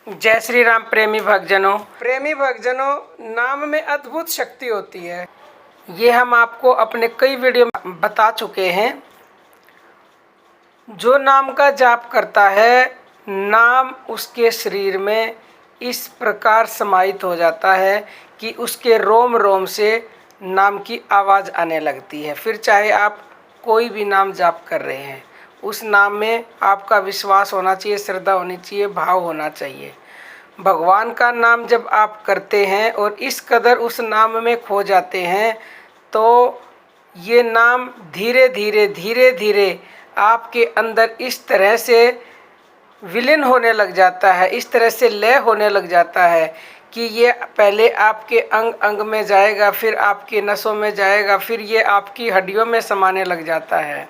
जय श्री राम। प्रेमी भक्तजनों, नाम में अद्भुत शक्ति होती है। ये हम आपको अपने कई वीडियो में बता चुके हैं। जो नाम का जाप करता है, नाम उसके शरीर में इस प्रकार समाहित हो जाता है कि उसके रोम रोम से नाम की आवाज़ आने लगती है। फिर चाहे आप कोई भी नाम जाप कर रहे हैं, उस नाम में आपका विश्वास होना चाहिए, श्रद्धा होनी चाहिए, भाव होना चाहिए। भगवान का नाम जब आप करते हैं और इस कदर उस नाम में खो जाते हैं, तो ये नाम धीरे धीरे आपके अंदर इस तरह से विलीन होने लग जाता है, इस तरह से लय होने लग जाता है कि ये पहले आपके अंग अंग में जाएगा, फिर आपकी नसों में जाएगा, फिर ये आपकी हड्डियों में समाने लग जाता है।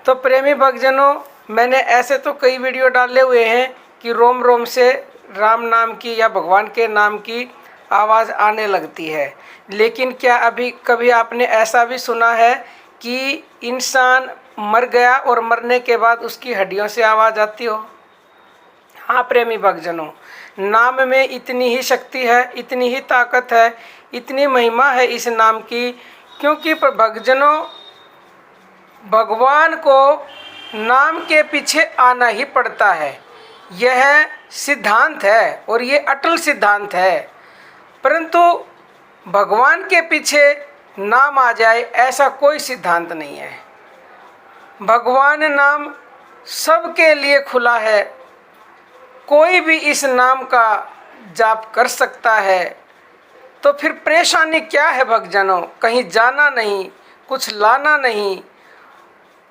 तो प्रेमी भक्तजनों, मैंने ऐसे तो कई वीडियो डाले हुए हैं कि रोम रोम से राम नाम की या भगवान के नाम की आवाज़ आने लगती है। लेकिन क्या अभी कभी आपने ऐसा भी सुना है कि इंसान मर गया और मरने के बाद उसकी हड्डियों से आवाज़ आती हो? हाँ प्रेमी भक्तजनों, नाम में इतनी ही शक्ति है, इतनी ही ताकत है, इतनी महिमा है इस नाम की। क्योंकि भक्तजनों, भगवान को नाम के पीछे आना ही पड़ता है। यह सिद्धांत है और ये अटल सिद्धांत है। परंतु भगवान के पीछे नाम आ जाए, ऐसा कोई सिद्धांत नहीं है। भगवान नाम सबके लिए खुला है। कोई भी इस नाम का जाप कर सकता है। तो फिर परेशानी क्या है भक्तजनों? कहीं जाना नहीं, कुछ लाना नहीं।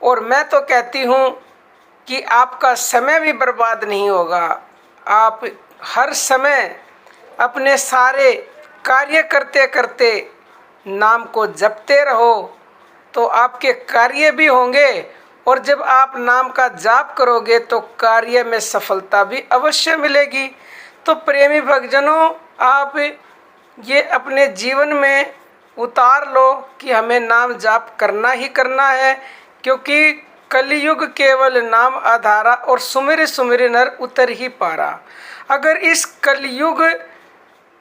और मैं तो कहती हूँ कि आपका समय भी बर्बाद नहीं होगा। आप हर समय अपने सारे कार्य करते करते नाम को जपते रहो, तो आपके कार्य भी होंगे। और जब आप नाम का जाप करोगे तो कार्य में सफलता भी अवश्य मिलेगी। तो प्रेमी भक्तजनों, आप ये अपने जीवन में उतार लो कि हमें नाम जाप करना ही करना है। क्योंकि कलयुग केवल नाम आधारा और सुमिर सुमिर नर उतर ही पारा। अगर इस कलयुग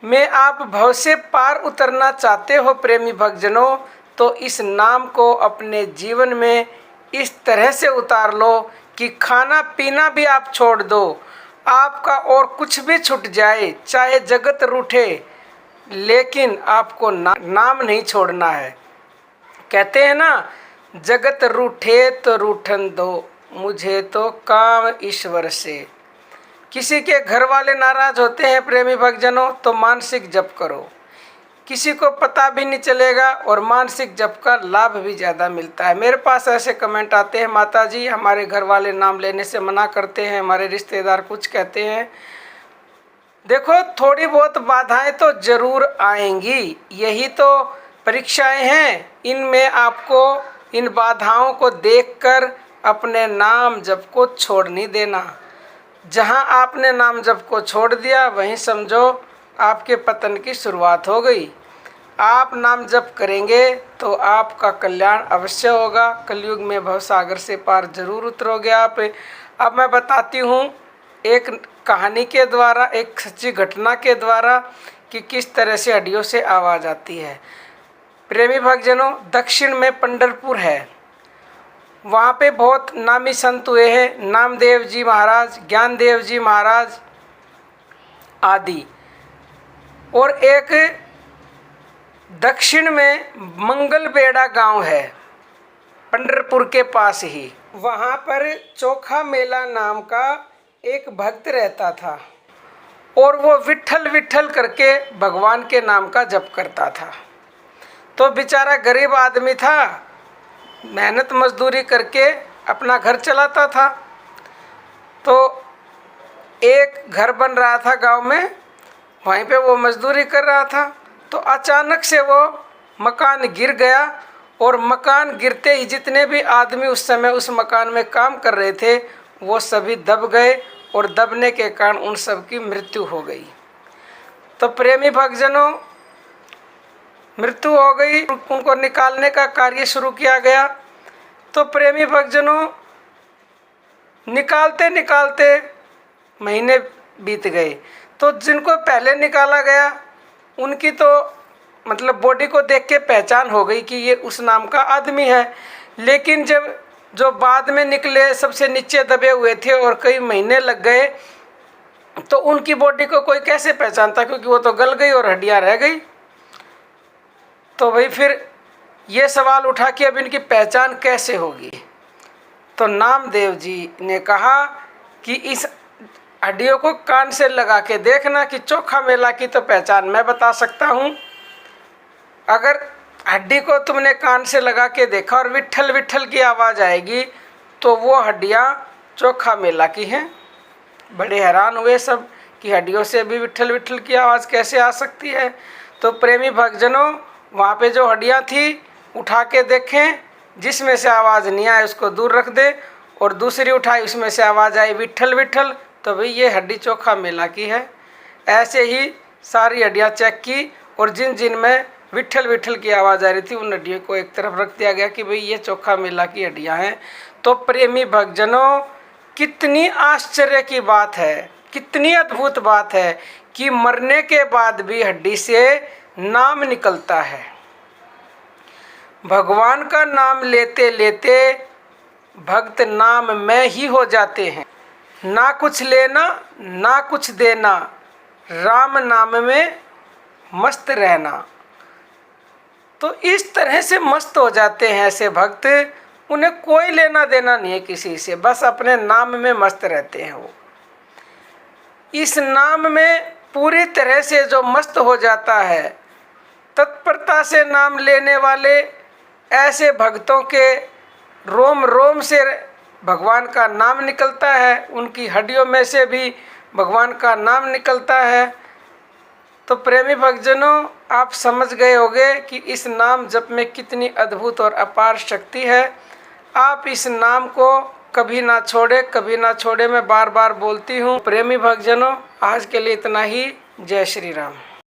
में आप भव से पार उतरना चाहते हो प्रेमी भक्तजनों, तो इस नाम को अपने जीवन में इस तरह से उतार लो कि खाना पीना भी आप छोड़ दो, आपका और कुछ भी छूट जाए, चाहे जगत रूठे, लेकिन आपको नाम नहीं छोड़ना है। कहते हैं ना, जगत रूठे तो रूठन दो, मुझे तो काम ईश्वर से। किसी के घर वाले नाराज होते हैं प्रेमी भक्तजनों, तो मानसिक जप करो। किसी को पता भी नहीं चलेगा और मानसिक जप का लाभ भी ज़्यादा मिलता है। मेरे पास ऐसे कमेंट आते हैं, माता जी हमारे घर वाले नाम लेने से मना करते हैं, हमारे रिश्तेदार कुछ कहते हैं। देखो, थोड़ी बहुत बाधाएं तो ज़रूर आएंगी, यही तो परीक्षाएं हैं। इनमें आपको इन बाधाओं को देखकर अपने नाम जप को छोड़ नहीं देना। जहां आपने नाम जप को छोड़ दिया, वहीं समझो आपके पतन की शुरुआत हो गई। आप नाम जप करेंगे तो आपका कल्याण अवश्य होगा। कलयुग में भवसागर से पार जरूर उतरोगे आप। अब मैं बताती हूँ एक कहानी के द्वारा, एक सच्ची घटना के द्वारा, कि किस तरह से हड्डियों से आवाज़ आती है। प्रेमी भक्तजनों, दक्षिण में पंढरपुर है। वहाँ पे बहुत नामी संत हुए हैं, नामदेव जी महाराज, ज्ञानदेव जी महाराज आदि। और एक दक्षिण में मंगलबेड़ा गांव है, पंढरपुर के पास ही। वहाँ पर चोखा मेला नाम का एक भक्त रहता था और वो विट्ठल विट्ठल करके भगवान के नाम का जप करता था। तो बेचारा गरीब आदमी था, मेहनत मजदूरी करके अपना घर चलाता था। तो एक घर बन रहा था गांव में, वहीं पे वो मजदूरी कर रहा था। तो अचानक से वो मकान गिर गया और मकान गिरते ही जितने भी आदमी उस समय उस मकान में काम कर रहे थे, वो सभी दब गए और दबने के कारण उन सब की मृत्यु हो गई। तो प्रेमी भक्तजनों, मृत्यु हो गई, उनको निकालने का कार्य शुरू किया गया। तो प्रेमी भक्तजनों, निकालते निकालते महीने बीत गए। तो जिनको पहले निकाला गया उनकी तो मतलब बॉडी को देख के पहचान हो गई कि ये उस नाम का आदमी है। लेकिन जब जो बाद में निकले सबसे नीचे दबे हुए थे और कई महीने लग गए, तो उनकी बॉडी को कोई कैसे पहचानता, क्योंकि वो तो गल गई और हड्डियां रह गई। तो भाई फिर ये सवाल उठा कि अब इनकी पहचान कैसे होगी। तो नामदेव जी ने कहा कि इस हड्डियों को कान से लगा के देखना कि चोखा मेला की तो पहचान मैं बता सकता हूँ। अगर हड्डी को तुमने कान से लगा के देखा और विट्ठल विट्ठल की आवाज़ आएगी तो वो हड्डियाँ चोखा मेला की हैं। बड़े हैरान हुए सब कि हड्डियों से भी विट्ठल विट्ठल की आवाज़ कैसे आ सकती है। तो प्रेमी भक्तजनों, वहाँ पे जो हड्डियाँ थी उठा के देखें, जिसमें से आवाज़ नहीं आए उसको दूर रख दे, और दूसरी उठाई उसमें से आवाज़ आई विट्ठल विट्ठल, तो भाई ये हड्डी चोखा मेला की है। ऐसे ही सारी हड्डियाँ चेक की और जिन जिन में विट्ठल विट्ठल की आवाज़ आ रही थी उन हड्डियों को एक तरफ रख दिया गया कि भाई ये चोखा मेला की हड्डियाँ हैं। तो प्रेमी भक्तजनों, कितनी आश्चर्य की बात है, कितनी अद्भुत बात है कि मरने के बाद भी हड्डी से नाम निकलता है। भगवान का नाम लेते लेते भक्त नाम में ही हो जाते हैं। ना कुछ लेना ना कुछ देना, राम नाम में मस्त रहना। तो इस तरह से मस्त हो जाते हैं ऐसे भक्त, उन्हें कोई लेना देना नहीं है किसी से, बस अपने नाम में मस्त रहते हैं। वो इस नाम में पूरी तरह से जो मस्त हो जाता है, तत्परता से नाम लेने वाले ऐसे भक्तों के रोम रोम से भगवान का नाम निकलता है, उनकी हड्डियों में से भी भगवान का नाम निकलता है। तो प्रेमी भक्तजनों, आप समझ गए होंगे कि इस नाम जप में कितनी अद्भुत और अपार शक्ति है। आप इस नाम को कभी ना छोड़े, कभी ना छोड़े, मैं बार बार बोलती हूँ। प्रेमी भक्तजनों, आज के लिए इतना ही। जय श्री राम।